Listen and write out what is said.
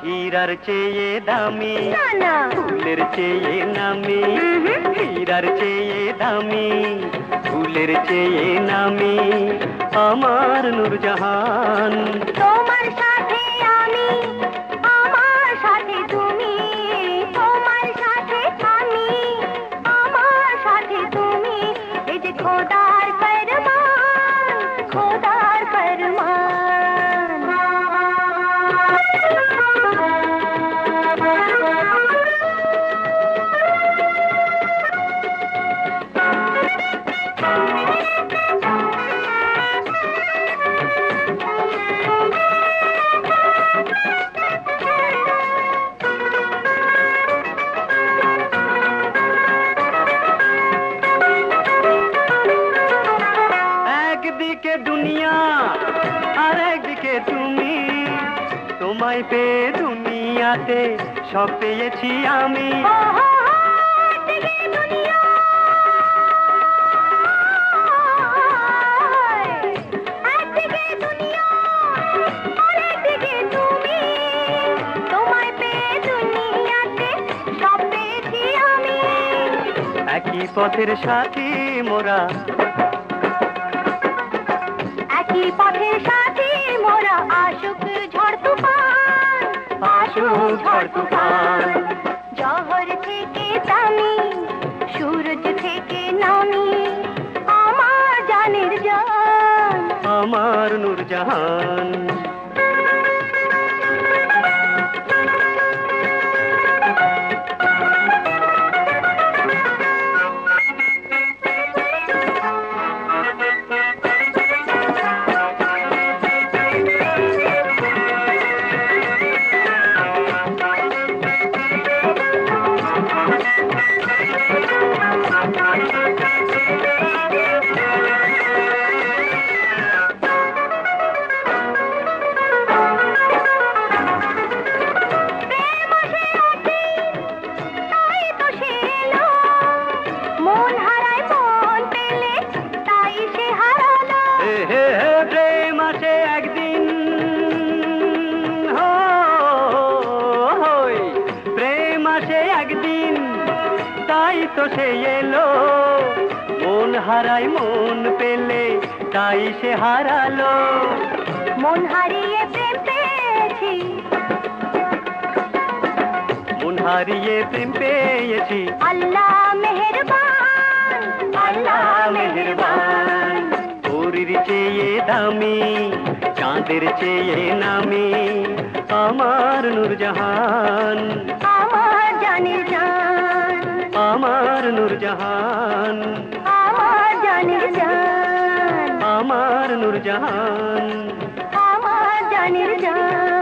হীরার চেয়ে দামি ফুলের চেয়ে নামি, হীরার চেয়ে দামি ফুলের চেয়ে নামি আমার নূরজাহান। তোমার সাথে আমি, আমার সাথে তুমি, তোমার সাথে আমি, আমার সাথে তুমি, এই যে খোদার ফরমান, খোদার ফরমান। একদিকে দুনিয়া আর একদিকে তুমি, তোমায় পেয়ে দুনিয়াতে সব পেয়েছি আমি। একই পথের সাথী মোরা, একই পথের সাথী মোরা, আশুক ঝড় তুফান, আশুক ঝড় তুফান। জহর থেকে দামি, সূরজ থেকে নামি, আমার জানের জান, আমার নূরজাহান। প্রেম আসে একদিন, প্রেম আসে একদিন, তাই তো সে এলো। মন হারায় মন পেলে, তাই সে হারালো। মন হারিয়ে প্রেম পেয়েছি, মন হারিয়ে প্রেম পেয়েছি। আল্লাহ মেহেরবান, আল্লাহ মেহেরবান। পরীর চেয়ে দামি, চাঁদের চেয়ে নামি আমার নূরজাহান, আমার জানের জান, আমার নূরজাহান, আমার জানের জান, আমার নূরজাহান, আমার জানের জান।